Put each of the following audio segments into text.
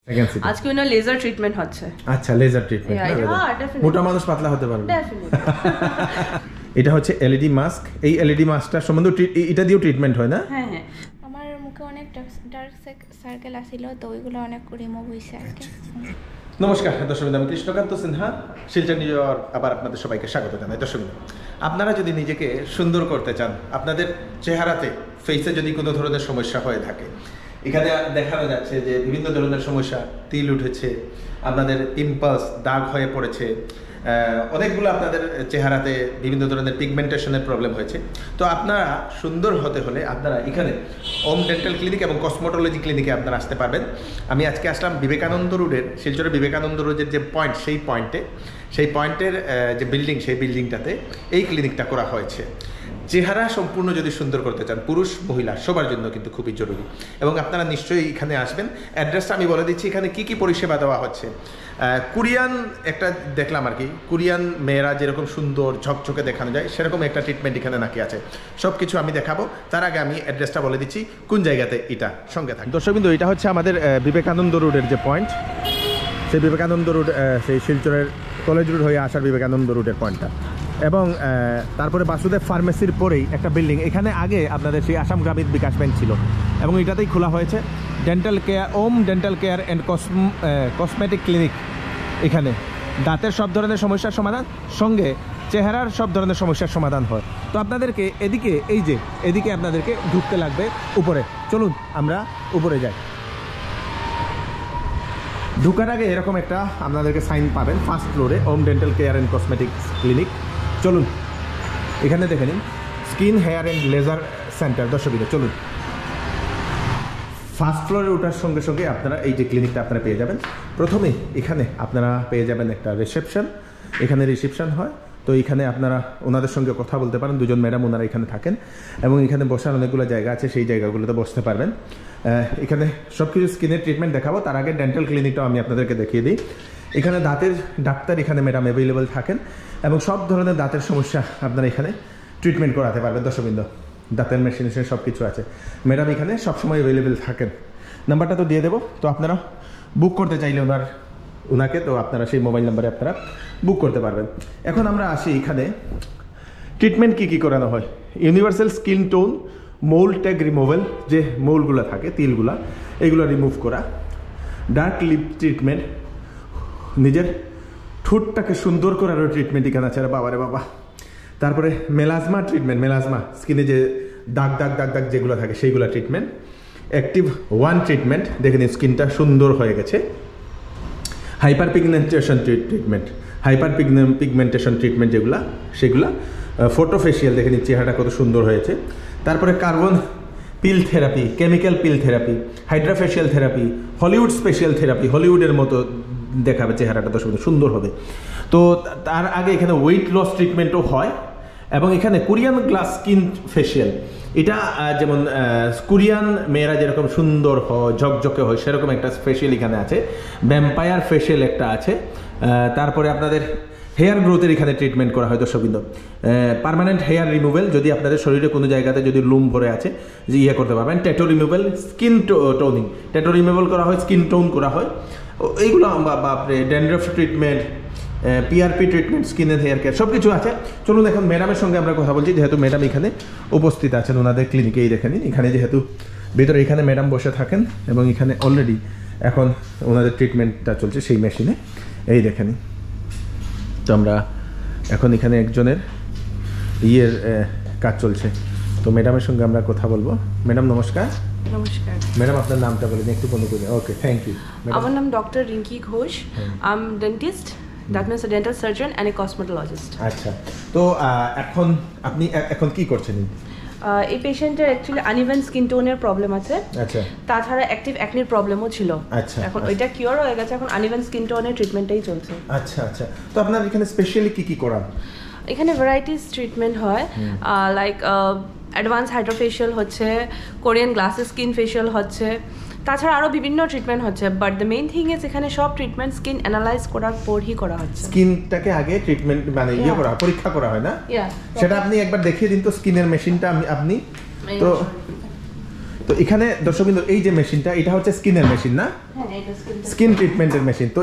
আজকে ওনার laser treatment হচ্ছে। আচ্ছা, লেজার ট্রিটমেন্ট, মোটা মানুষ পাতলা হতে পারবে। এটা হচ্ছে এলইডি মাস্ক। এই এলইডি মাস্কটার সম্বন্ধে এটা দিয়েও ট্রিটমেন্ট হয় না? হ্যাঁ হ্যাঁ, আমার মুখে অনেক ডার্ক সার্কেল আছিল, তো ওইগুলো অনেক রিমুভ হয়েছে আজকে। নমস্কার দর্শক, আমি কৃষ্ণকান্ত সিনহা, শিলচর নিউ ইয়র্ক, আবার আপনাদের সবাইকে স্বাগত জানাই। দর্শক, আপনারা যদি নিজেকে সুন্দর করতে চান, আপনাদের চেহারাতে ফেসে যদি কোনো ধরনের সমস্যা হয়ে থাকে, এখানে দেখানো যাচ্ছে যে বিভিন্ন ধরনের সমস্যা, তিল উঠেছে, আপনাদের পিম্পলস, দাগ হয়ে পড়েছে, অনেকগুলো আপনাদের চেহারাতে বিভিন্ন ধরনের পিগমেন্টেশনের প্রবলেম হয়েছে। তো আপনারা সুন্দর হতে হলে আপনারা এখানে ওম ডেন্টাল ক্লিনিক এবং কসমোটোলজি ক্লিনিকে আপনারা আসতে পারবেন। আমি আজকে আসলাম বিবেকানন্দ রোডের, শিলচরের বিবেকানন্দ রোডের যে পয়েন্ট, সেই পয়েন্টের যে বিল্ডিং, সেই বিল্ডিংটাতে এই ক্লিনিকটা করা হয়েছে। চেহারা সম্পূর্ণ যদি সুন্দর করতে চান, পুরুষ মহিলা সবার জন্য কিন্তু খুবই জরুরি, এবং আপনারা নিশ্চয়ই এখানে আসবেন। অ্যাড্রেসটা আমি বলে দিচ্ছি, এখানে কি কি পরিষেবা দেওয়া হচ্ছে। কোরিয়ান একটা দেখলাম আর কি, কোরিয়ান মেয়েরা যেরকম সুন্দর ঝকঝকে দেখানো যায়, সেরকম একটা ট্রিটমেন্ট এখানে নাকি আছে। সব কিছু আমি দেখাবো, তার আগে আমি অ্যাড্রেসটা বলে দিচ্ছি কোন জায়গাতে এটা, সঙ্গে থাকে। দর্শকবৃন্দ, এটা হচ্ছে আমাদের বিবেকানন্দ রোডের যে পয়েন্ট, সেই বিবেকানন্দ রোড, সেই শিলচরের কলেজ রোড হয়ে আসার বিবেকানন্দ রোডের পয়েন্টটা। এবং তারপরে বাসুদেব ফার্মেসির পরেই একটা বিল্ডিং, এখানে আগে আপনাদের সেই আসাম গ্রামীণ বিকাশ ব্যাংক ছিল, এবং এটাতেই খোলা হয়েছে dental care, Om dental care and cosmetic clinic. এখানে দাঁতের সব ধরনের সমস্যার সমাধান, সঙ্গে চেহারার সব ধরনের সমস্যার সমাধান হয়। তো আপনাদেরকে এদিকে আপনাদেরকে ঢুকতে লাগবে উপরে। চলুন আমরা উপরে যাই। ঢুকার আগে এরকম একটা আপনাদেরকে সাইন পাবেন, ফার্স্ট ফ্লোরে Om dental care and cosmetics clinic. চলুন এখানে দেখে নিন, skin hair and laser centre. দর্শকবৃন্দ চলুন, ফার্স্ট ফ্লোরে ওঠার সঙ্গে সঙ্গে আপনারা এই যে ক্লিনিকটা আপনারা পেয়ে যাবেন। প্রথমে এখানে আপনারা পেয়ে যাবেন একটা রিসেপশন, এখানে রিসেপশন হয়। তো এখানে আপনারা ওনাদের সঙ্গে কথা বলতে পারেন, দুজন ম্যাডাম ওনারা এখানে থাকেন, এবং এখানে বসার অনেকগুলো জায়গা আছে, সেই জায়গাগুলোতে বসতে পারবেন। এখানে সব কিছু স্কিনের ট্রিটমেন্ট দেখাবো, তার আগে ডেন্টাল ক্লিনিকটাও আমি আপনাদেরকে দেখিয়ে দিই। এখানে দাঁতের ডাক্তার, এখানে ম্যাডাম অ্যাভেলেবেল থাকেন, এবং সব ধরনের দাঁতের সমস্যা আপনারা এখানে ট্রিটমেন্ট করাতে পারবেন। দর্শকবৃন্দ, দাঁতের মেশিন সব কিছু আছে, ম্যাডাম এখানে সবসময় অ্যাভেলেবেল থাকেন। নাম্বারটা তো দিয়ে দেবো, তো আপনারা বুক করতে চাইলে ওনাকে, তো আপনারা সেই মোবাইল নাম্বারে আপনারা বুক করতে পারবেন। এখন আমরা আসি, এখানে ট্রিটমেন্ট কী করানো হয়। ইউনিভার্সাল স্কিন টোন মৌল ট্যাগ রিমুভাল, যে মৌলগুলো থাকে, তিলগুলা, এগুলো রিমুভ করা। ডার্ক লিপ ট্রিটমেন্ট, নিজের ঠোঁটটাকে সুন্দর করারও ট্রিটমেন্ট এখানে আছে। বাবারে বাবা। তারপরে মেলাজমা ট্রিটমেন্ট, মেলাজমা স্কিনে যে দাগ যেগুলো থাকে, সেইগুলো ট্রিটমেন্ট। অ্যাক্টিভ ওয়ান ট্রিটমেন্ট, দেখে নিন স্কিনটা সুন্দর হয়ে গেছে। হাইপার পিগমেন্টেশন ট্রিটমেন্ট, যেগুলা, সেগুলা। ফটো ফেশিয়াল, দেখে নিন চেহারাটা কত সুন্দর হয়েছে। তারপরে carbon peel therapy, chemical peel therapy, hydra facial therapy, Hollywood special therapy, হলিউডের মতো দেখাবে চেহারাটা, তো সুন্দর হবে। তো তার আগে এখানে ওয়েট লস ট্রিটমেন্টও হয়, এবং এখানে কোরিয়ান গ্লাস স্কিন ফেশিয়াল, এটা যেমন কোরিয়ান মেয়েরা যেরকম সুন্দর হয়, ঝকঝকে হয়, সেরকম একটা ফেশিয়াল এখানে আছে। ভ্যাম্পায়ার ফেশিয়াল একটা আছে। তারপরে আপনাদের হেয়ার গ্রোথের এখানে ট্রিটমেন্ট করা হয়। দর্শকবৃন্দ, পার্মানেন্ট হেয়ার রিমুভাল, যদি আপনাদের শরীরে কোনো জায়গাতে যদি লুম ভরে আছে, যে করতে পারবেন। Tattoo removal, skin toning, tattoo removal করা হয়, স্কিন টোন করা হয়। এইগুলো বাপরে, dandruff treatment, PRP treatment, skin and hair care, সব কিছু আছে। চলুন এখন ম্যাডামের সঙ্গে আমরা কথা বলছি, যেহেতু ম্যাডাম এখানে উপস্থিত আছেন ওনাদের ক্লিনিকে। এই দেখেন, এখানে যেহেতু ভিতরে এখানে ম্যাডাম বসে থাকেন, এবং এখানে অলরেডি এখন ওনাদের ট্রিটমেন্টটা চলছে সেই মেশিনে। এই দেখেন, তো আমরা এখন এখানে একজনের কাজ চলছে, তো ম্যাডামের সঙ্গে আমরা কথা বলবো। ম্যাডাম নমস্কার। নমস্কার ম্যাডাম, আপনার নামটা বলেন একটু বন্ধ করে। Okay, thank you. আমার নাম doctor Rinki Ghosh. I am dentist, that means a dental surgeon and a cosmetologist. আচ্ছা, তো আপনি এখন কি করছেন? এই পেশেন্টের অ্যাকচুয়ালি আনইভেন স্কিন টোনের প্রবলেম আছে। আচ্ছা। তাছাড়া অ্যাক্টিভ অ্যাকনির প্রবলেমও ছিল। আচ্ছা। এখন ওইটা কিওর হয়ে গেছে, এখন আনইভেন স্কিন টোনের ট্রিটমেন্টটাই চলছে। আচ্ছা আচ্ছা, তো আপনার এখানে স্পেশালি কি করান? এখানে ভ্যারাইটিস ট্রিটমেন্ট হয়, লাইক অ্যাডভান্স হাইড্রোফেশিয়াল হচ্ছে, কোরিয়ান গ্লাসেস স্কিন ফেশিয়াল হচ্ছে, তাছাড়া আরও বিভিন্ন ট্রিটমেন্ট হচ্ছে। But the main thing is এখানে সব ট্রিটমেন্ট স্কিন অ্যানালাইজ করার পরই করা হচ্ছে। স্কিনটাকে আগে ট্রিটমেন্ট মানে পরীক্ষা করা হয় না? সেটা আপনি একবার দেখিয়ে দিন তো, স্কিনের মেশিনটা আপনি। তো তো এখানে দর্শকবৃন্দ এই যে মেশিনটা এটা হচ্ছে স্কিনের মেশিন না? হ্যাঁ, এটা স্কিন ট্রিটমেন্টের মেশিন। তো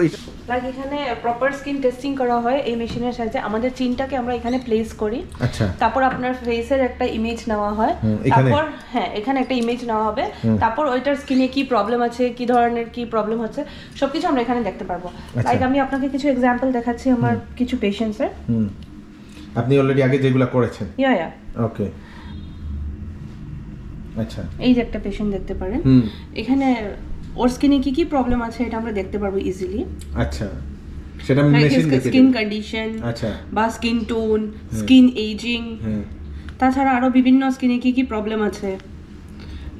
লাইক এখানে প্রপার স্কিন টেস্টিং করা হয় এই মেশিনের সাহায্যে। আমাদের চিনটাকে আমরা এখানে প্লেস করি, আচ্ছা, তারপর আপনার ফেসের একটা ইমেজ নেওয়া হয়, এখানে? তারপর হ্যাঁ এখানে একটা ইমেজ নেওয়া হবে, তারপর ওইটার স্কিনে কি প্রবলেম আছে, কি ধরনের কি প্রবলেম হচ্ছে সবকিছু আমরা এখানে দেখতে পারবো। লাইক আমি আপনাকে কিছু এক্সাম্পল দেখাচ্ছি আমার কিছু পেশেন্টসের। আপনি অলরেডি আগে যেগুলো করেছেন? ইয়া ওকে, আচ্ছা। এই যে একটা পেশেন্ট দেখতে পারেন, এখানে ওর স্কিনে কি কি প্রবলেম আছে এটা আমরা দেখতে পারবো ইজিলি। আচ্ছা, সেটা মেশিন দেখে স্কিন কন্ডিশন, আচ্ছা, বা স্কিন টোন, স্কিন এজিং, তাছাড়া আরো বিভিন্ন স্কিনে কি কি প্রবলেম আছে,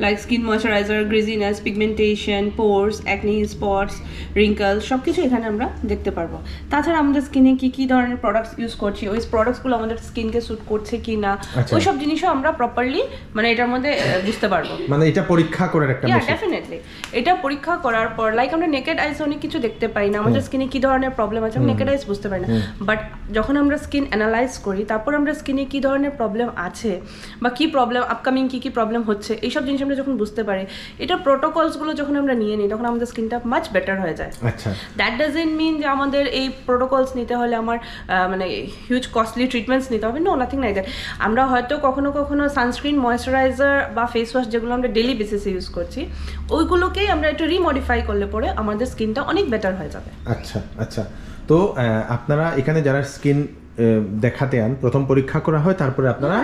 like skin moisturiser, গ্রিজিনেস, pigmentation, পোরস, acne, spots, wrinkle সবকিছু এখানে আমরা দেখতে পারবো। তাছাড়া আমাদের স্কিনে কি কি ধরনের প্রোডাক্টস ইউজ করছি, ওই প্রোডাক্টসগুলো আমাদের স্কিনকে স্যুট করছে কি না, ওই সব জিনিসও আমরা প্রপারলি মানে এটার মধ্যে বুঝতে পারবো। মানে এটা পরীক্ষা করার একটা মেশিন। ডেফিনেটলি এটা পরীক্ষা করার পর লাইক আমরা নেকেড আইস অনেক কিছু দেখতে পাই না, আমাদের স্কিনে কি ধরনের প্রবলেম আছে নেকেড আইস বুঝতে পারি না, বাট যখন আমরা স্কিন অ্যানালাইজ করি তারপর আমরা স্কিনে কি ধরনের প্রবলেম আছে বা কি প্রবলেম আপকামিং কি কি প্রবলেম হচ্ছে এইসব জিনিস আমরা যখন বুঝতে পারি, এটা প্রোটোকলসগুলো যখন আমরা নিয়ে নিই তখন আমাদের স্কিনটা মাচ বেটার হয়ে যায়। আচ্ছা, দ্যাট ডাজন্ট মিন যে আমাদের এই প্রোটোকলস নিতে হলে আমার মানে হিউজ কস্টলি ট্রিটমেন্টস নিতে হবে, নো নাথিং লাইক দ্যাট। আমরা হয়তো কখনো কখনো সানস্ক্রিন, ময়েশ্চারাইজার বা ফেস ওয়াশ যেগুলো আমরা ডেলি বেসিসে ইউজ করছি ওইগুলোকেই আমরা একটু রিমডিফাই করলে পরে আমাদের স্কিনটা অনেক বেটার হয়ে যাবে। আচ্ছা আচ্ছা। তো আপনারা এখানে যারা স্কিন দেখাতে আন প্রথম পরীক্ষা করা হয়, তারপরে আপনারা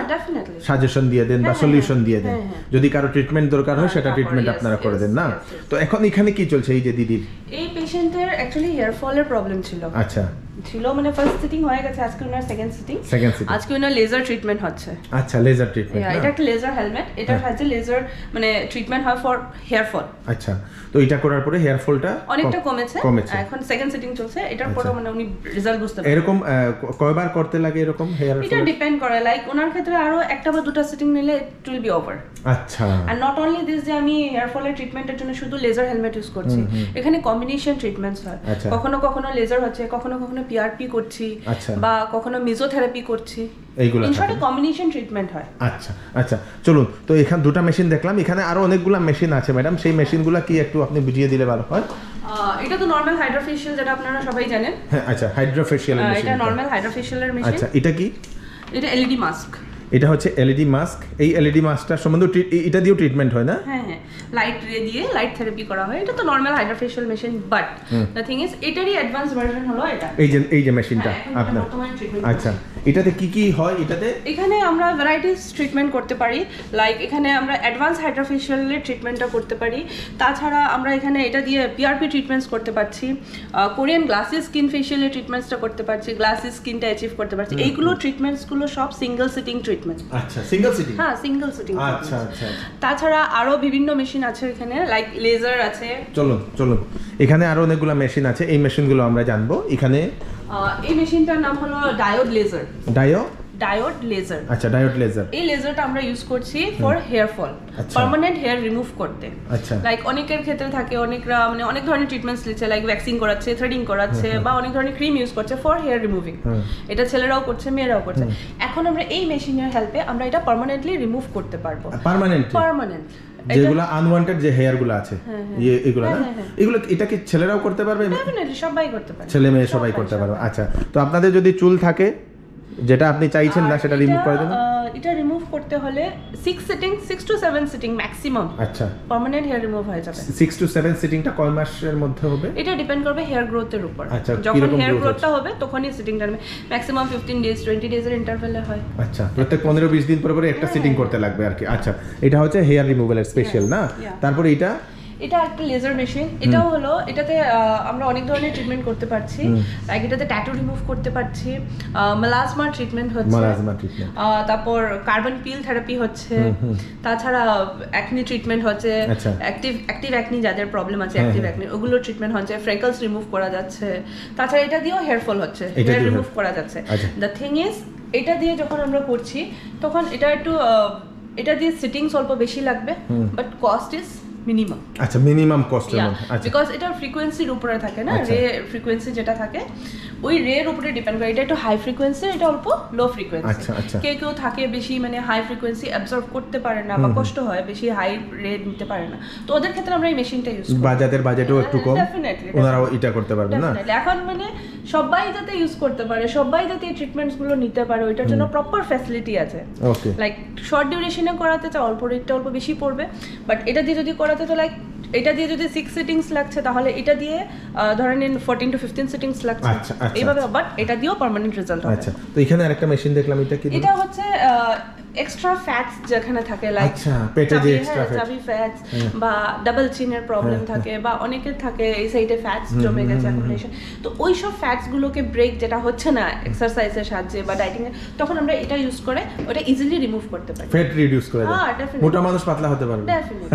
সাজেশন দিয়ে দেন বা সলিউশন দিয়ে দেন, যদি কারো ট্রিটমেন্ট দরকার হয় সেটা ট্রিটমেন্ট আপনারা করে দেন না? তো এখন এখানে কি চলছে এই যে দিদির? এই পেশেন্টের অ্যাকচুয়ালি হেয়ার ফলের প্রবলেম ছিল। আচ্ছা, ছিল মানে ফার্স্ট সিটিং হয়ে গেছে, আজকে ওনার সেকেন্ড সিটিং। আজকে ওনার লেজার ট্রিটমেন্ট হচ্ছে। আচ্ছা, লেজার ট্রিটমেন্ট। এটা একটা লেজার হেলমেট, এটার সাহায্যে লেজার মানে ট্রিটমেন্ট হয় ফর হেয়ার ফল। আচ্ছা, তো এটা করার পরে হেয়ার ফলটা অনেকটা কমেছে, এখন সেকেন্ড সিটিং চলছে, এটার পরে মানে উনি রেজাল্ট বুঝতে পারবেন। এরকম কয়বার করতে লাগে এরকম হেয়ার ফল? এটা ডিপেন্ড করে, লাইক ওনার ক্ষেত্রে আরো একটা বা দুটো সিটিং নিলে ইট উইল বি ওভার। আচ্ছা, আর নট অনলি দিস যে আমি হেয়ার ফলের ট্রিটমেন্টের জন্য শুধু লেজার হেলমেট ইউজ করছি, এখানে কম্বিনেশন ট্রিটমেন্টস হয়। কখনো কখনো লেজার হচ্ছে, কখনো কখনো পিআরপি করছি, বা কখনো মেসোথেরাপি করছি, এইগুলো ইনশর্টে কম্বিনেশন ট্রিটমেন্ট হয়। আচ্ছা আচ্ছা, চলুন। তো এখানে দুটো মেশিন দেখলাম, এখানে আরো অনেকগুলো মেশিন আছে ম্যাডাম, সেই মেশিনগুলো কি একটু আপনি বুঝিয়ে দিলে ভালো হয়। এটা তো নরমাল হাইড্রোফেশিয়াল যেটা আপনারা সবাই জানেন। হ্যাঁ, আচ্ছা, হাইড্রোফেশিয়াল মেশিন। এটা নরমাল হাইড্রোফেশিয়ালের মেশিন। আচ্ছা, এটা কি? এটা এলইডি মাস্ক। এটা হচ্ছে এলইডি মাস্ক। এই এলইডি মাস্কটার সম্বন্ধে এটা দিয়েও ট্রিটমেন্ট হয় না? হ্যাঁ হ্যাঁ, লাইট রে দিয়ে লাইট থেরাপি করা হয়। এটা তো normal hydrofacial machine, but the thing is এটারই অ্যাডভান্স ভার্সন হলো এটা। এই যে মেশিনটা আপনার। আচ্ছা, এটাতে কি কি হয়? এখানে আমরা ভ্যারাইটিস ট্রিটমেন্ট করতে পারি, লাইক এখানে আমরা অ্যাডভান্স হাইড্রোফেশিয়ালের ট্রিটমেন্টটা করতে পারি, তাছাড়া আমরা এখানে এটা দিয়ে পিআরপি ট্রিটমেন্টস করতে পারছি, কোরিয়ান গ্লাসেস স্কিন ফেশিয়ালের ট্রিটমেন্টসটা করতে পারছি, গ্লাসেস স্কিনটা অ্যাচিভ করতে পারছি। এইগুলো ট্রিটমেন্টসগুলো সব সিঙ্গেল সিটিং ট্রিটমেন্ট। আচ্ছা, সিঙ্গেল সিটিং? হ্যাঁ, সিঙ্গেল সিটিং। আচ্ছা আচ্ছা। তাছাড়া আরো বিভিন্ন মেশিন আছে এখানে, লাইক লেজার আছে। চলুন, এখানে আরো অনেকগুলো মেশিন আছে, এই মেশিনগুলো আমরা জানবো। এখানে এই মেশিনটার নাম হলো ডায়োড লেজার। Diode laser. আচ্ছা, ডায়োড লেজার। এই লেজারটা আমরা ইউজ করছি for hair fall, permanent hair remove করতে। আচ্ছা, লাইক অনেকের ক্ষেত্রে থাকে, অনেকরা মানে অনেক ধরনের ট্রিটমেন্টস নিচ্ছে, লাইক ভ্যাকসিন করাচ্ছে, থ্রেডিং করাচ্ছে, বা অনেক ধরনের ক্রিম ইউজ করছে ফর হেয়ার রিমুভিং। এটা ছেলেরাও করছে, মেয়েরাও করছে। এখন আমরা এই মেশিনের হেল্পে আমরা এটা পার্মানেন্টলি রিমুভ করতে পারবো। পার্মানেন্ট যেগুলো আনওয়ান্টেড যে হেয়ার গুলো আছে এগুলো না, এগুলো এটা কি ছেলেরাও করতে পারবে? ডেফিনেটলি সবাই করতে পারবে, ছেলে মেয়ে সবাই করতে পারবে। আচ্ছা, তো আপনাদের যদি চুল থাকে যেটা আপনি চাইছেন না সেটা রিমুভ করে দেবেন? এটা রিমুভ করতে হলে 6 to 7 সিটিং ম্যাক্সিমাম। আচ্ছা, পার্মানেন্ট হেয়ার রিমুভ হয়ে যাবে। 6 to 7 সিটিংটা কয় মাসের মধ্যে হবে? এটা ডিপেন্ড করবে হেয়ার গ্রোথের উপর। আচ্ছা, যখন হেয়ার গ্রোথটা হবে তখনই সিটিংটা হবে। ম্যাক্সিমাম 15 ডেজ 20 ডেজের ইন্টারভ্যালে হয়। আচ্ছা, প্রত্যেক 15-20 দিন পরে একটা সিটিং করতে লাগবে আর কি। আচ্ছা, এটা হচ্ছে হেয়ার রিমুভালের স্পেশাল না? তারপরে এটা একটা লেজার মেশিন। এটাও হলো, এটাতে আমরা অনেক ধরনের ট্রিটমেন্ট করতে পারছি, লাইক এটাতে ট্যাটু রিমুভ করতে পারছি, মেলাসমা ট্রিটমেন্ট হচ্ছে, তারপর কার্বন পিল থেরাপি হচ্ছে, তাছাড়া অ্যাকনি ট্রিটমেন্ট হচ্ছে, অ্যাক্টিভ অ্যাকনি যাদের প্রবলেম আছে অ্যাক্টিভ অ্যাকনি ওগুলো ট্রিটমেন্ট হচ্ছে, ফ্রেকলস রিমুভ করা যাচ্ছে, তাছাড়া এটা দিয়েও হেয়ার ফল হচ্ছে, হেয়ার রিমুভ করা যাচ্ছে। দ্য থিং ইজ এটা দিয়ে যখন আমরা করছি তখন এটা দিয়ে সিটিং অল্প বেশি লাগবে, বাট কস্ট ইজ মিনিমাম। আচ্ছা, মিনিমাম কস্টের মধ্যে। আচ্ছা, বিকজ এটা ফ্রিকোয়েন্সির উপরে থাকে না, আচ্ছা। রে ফ্রিকোয়েন্সি যেটা থাকে ওই রের উপরে ডিপেন্ড করে। এটা একটু হাই ফ্রিকোয়েন্সি, এটা অল্প লো ফ্রিকোয়েন্সি। আচ্ছা, আচ্ছা। কেউ থাকে বেশি মানে হাই ফ্রিকোয়েন্সি অ্যাবজর্ব করতে পারে না বা কষ্ট হয়, বেশি হাই রে নিতে পারে না, তো ওদের ক্ষেত্রে আমরা এই মেশিনটা ইউজ করি। বাজারের বাজেটও একটু কম, Definitely, ওনারাও এটা করতে পারবেন না? Definitely. এখন মানে সবাই যাতে ইউজ করতে পারে, সবাই যাতে এই ট্রিটমেন্টস গুলো নিতে পারে, ওইটার জন্য প্রপার ফ্যাসিলিটি আছে। ওকে। লাইক শর্ট ডিউরেশনে করাতে চাও অল্প রেটটা অল্প বেশি পড়বে, বাট এটা দিয়ে যদি করাতে তো লাইক এটা দিয়ে যদি 6 সিটিংস লাগছে তাহলে এটা দিয়ে ধরে নিন 14 to 15 সিটিংস লাগছে। আচ্ছা, আচ্ছা, এইভাবে, বাট এটা দিয়েও পার্মানেন্ট রেজাল্ট হবে। আচ্ছা, তো এখানে আরেকটা মেশিন দেখলাম, এটা কি? এটা হচ্ছে এক্সট্রা ফ্যাটস যেখানে থাকে, লাইক আচ্ছা, পেটে যে এক্সট্রা ফ্যাট, চাবি ফ্যাটস বা ডাবল চিনের প্রবলেম থাকে বা অনেকের থাকে এই সাইডে ফ্যাটস জমে গেছে অ্যাকুমুলেশন, তো ওই সব ফ্যাটস গুলোকে ব্রেক যেটা হচ্ছে না এক্সারসাইজের সাহায্যে বা ডায়েটিং এ, তখন আমরা এটা ইউজ করে ওটা ইজিলি রিমুভ করতে পারি। ফ্যাট রিডিউস করে দেয়। হ্যাঁ, definitely. মোটা মানুষ পাতলা হতে পারবে। Definitely.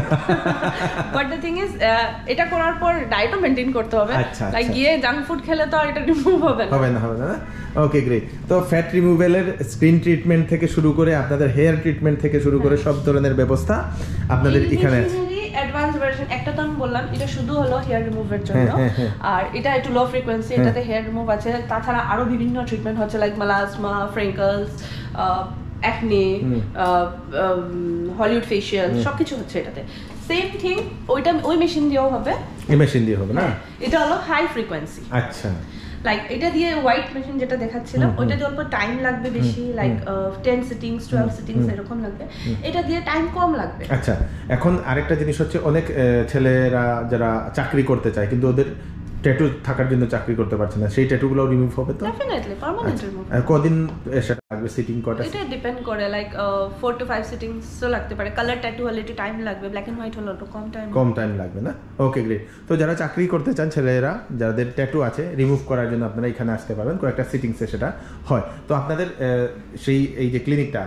But the thing is এটা করার পর ডায়েটও মেইনটেইন করতে হবে। আচ্ছা, লাইক আচ্ছা। গিয়ে জাঙ্ক ফুড খেলে তো আর এটা রিমুভ হবে না। হবে না। ওকে, গ্রেট। তো ফ্যাট রিমুভালের স্ক্রিন ট্রিটমেন্ট থেকে শুরু করে আপনাদের হেয়ার ট্রিটমেন্ট থেকে শুরু করে সব ধরনের ব্যবস্থা আপনাদের এখানে আছে। অ্যাডভান্স ভার্সন একটা তো আমি বললাম, এটা শুধু হলো হেয়ার রিমুভের জন্য, আর এটা একটু লো ফ্রিকোয়েন্সি, এটাতে হেয়ার রিমুভ আছে। তাছাড়া আরো বিভিন্ন ট্রিটমেন্ট হচ্ছে like melasma, freckles, acne, Hollywood facial, সবকিছু হচ্ছে এটাতে। সেম থিং ওইটা ওই মেশিন দিয়েও হবে। এই মেশিন দিয়ে হবে না? এটা হলো হাই ফ্রিকোয়েন্সি। আচ্ছা, লাইক এটা দিয়ে হোয়াইট মেশিন যেটা দেখাচ্ছিলাম ওইটা দিয়ে অল্প টাইম লাগবে বেশি, লাইক 10 সিটিংস 12 সিটিংস এরকম লাগবে, এটা দিয়ে টাইম কম লাগবে। আচ্ছা। এখন আরেকটা জিনিস হচ্ছে, অনেক ছেলেরা যারা চাকরি করতে চায় কিন্তু ওদের ট্যাটু থাকার জন্য চাকরি করতে পারছে না, সেই ট্যাটুগুলো রিমুভ হবে তো? Definitely permanent remove. আর কদিন সেটা লাগবে, সিটিং কটা? এটা ডিপেন্ড করে, লাইক 4 to 5 সিটিংসও লাগতে পারে। কালার ট্যাটু হলে একটু টাইম লাগবে, ব্ল্যাক এন্ড হোয়াইট হলে একটু কম টাইম লাগবে না? ওকে, গ্রেট। তো যারা চাকরি করতে চান ছেলেরা, যাদের ট্যাটু আছে, রিমুভ করার জন্য আপনারা এখানে আসতে পারবেন, কয়েকটা সিটিংসে সেটা হয়। তো আপনাদের সেই এই যে ক্লিনিকটা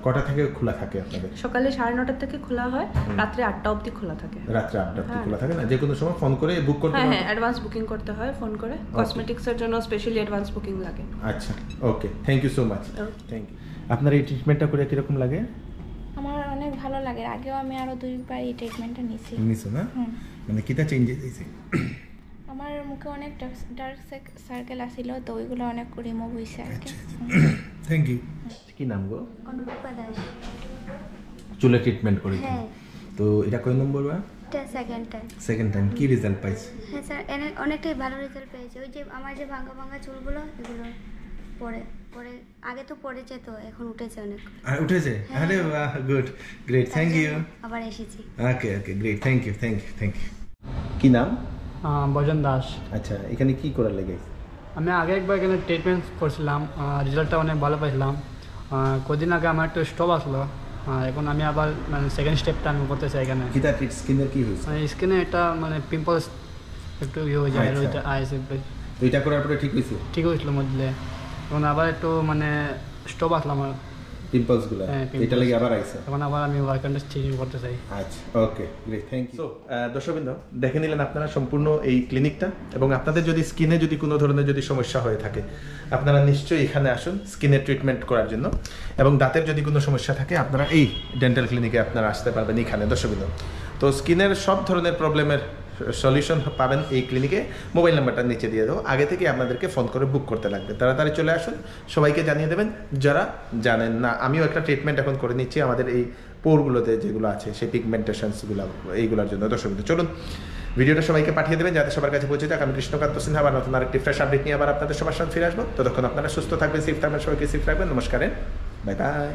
কটা থেকে খোলা থাকে আপনাদের? সকালে 9:30 থেকে খোলা হয়, রাত্রে 8টা অবধি খোলা থাকে। রাত্রে 8টা অবধি খোলা থাকে না? যে কোনো সময় ফোন করে বুক করতে হ্যাঁ, হবে? অ্যাডভান্স বুকিং করতে হয় ফোন করে। কসমেটিক্সের জন্য স্পেশালি অ্যাডভান্স বুকিং লাগে। আচ্ছা, okay, thank you so much. Thank you. আপনার এই ট্রিটমেন্টটা করে কিরকম লাগে? আমার অনেক ভালো লাগে। আগেও আমি আরো 2বার এই ট্রিটমেন্টটা নিছি না? মানে কিটা চেঞ্জ হয়েছে? আমার মুখে অনেক ডার্ক সার্কেল আসিল, তো ওইগুলো অনেক রিমুভ হয়েছে আর কি। Thank you. কি নাম গো? অনুরূপা দাস। চুলে ট্রিটমেন্ট করেছি। হ্যাঁ। তো এটা কয় নম্বর বা? এটা সেকেন্ড টাইম। কি রেজাল্ট পাইছে? হ্যাঁ স্যার, অনেকটাই ভালো রেজাল্ট পেয়েছে। ওই যে আমার যে ভাঙা চুলগুলো, এগুলো পরে আগে তো পড়েছে, তো এখন উঠেছে অনেক। আর উঠেছে? আরে বাহ, গুড, গ্রেট, থ্যাংক ইউ। আবার এসেছি। Okay, great, thank you. কি নাম? বজন দাস। আচ্ছা, এখানে কি করার লাগে? আমি আগে একবার এখানে ট্রিটমেন্ট করছিলাম, রেজাল্টটা অনেক ভালো পাইছিলাম। কদিন আগে আমার একটু স্টপ আসলো, এখন আমি আবার মানে সেকেন্ড স্টেপটা আমি করতে চাই এখানে। কিটা স্কিনের কি হয়েছে? মানে স্কিনে এটা মানে পিম্পলস একটু ইয়ে হয়ে যায়, আচ্ছা। আইসে তো এটা করার পরে ঠিক হয়েছে? ঠিক হয়েছিল মধ্যে, এখন আবার একটু মানে স্টপ আসলো আমার পিম্পলসগুলো। এটা লাগে আবার আইছে? এখন আবার আমি ওয়ার্কআউট চেঞ্জ করতে চাই। আচ্ছা, ওকে, গ্রেট, থ্যাংক ইউ। সো দর্শকবৃন্দ, দেখে নিলেন আপনারা সম্পূর্ণ এই ক্লিনিকটা, এবং আপনাদের যদি স্কিনে যদি কোনো ধরনের যদি সমস্যা হয়ে থাকে আপনারা নিশ্চয়ই এখানে আসুন স্কিনের ট্রিটমেন্ট করার জন্য, এবং দাঁতের যদি কোনো সমস্যা থাকে আপনারা এই ডেন্টাল ক্লিনিকে আপনারা আসতে পারবেন এখানে। দর্শকবৃন্দ, তো স্কিনের সব ধরনের প্রবলেমের সলিউশন পাবেন এই ক্লিনিকে। মোবাইল নাম্বারটা নিচে দিয়ে দেবো, আগে থেকে আপনাদেরকে ফোন করে বুক করতে লাগবে। তাড়াতাড়ি চলে আসুন, সবাইকে জানিয়ে দেবেন যারা জানেন না। আমিও একটা ট্রিটমেন্ট এখন করে নিচ্ছি আমাদের এই পোরগুলোতে যেগুলো আছে, সেই পিগমেন্টেশনসগুলো, এইগুলোর জন্য। দর্শকবৃন্দ, চলুন ভিডিওটা সবাইকে পাঠিয়ে দেবেন যাতে সবার কাছে পৌঁছে যাক। আমি কৃষ্ণকান্ত সিনহা আবার নতুন আরেকটি ফ্রেশ আপডেট নিয়ে আবার আপনাদের সবার সাথে ফিরে আসবো। ততক্ষণ আপনারা সুস্থ থাকবেন, সেফ থাকবেন, সবাইকে সেফ রাখবেন। নমস্কার, বাই বাই।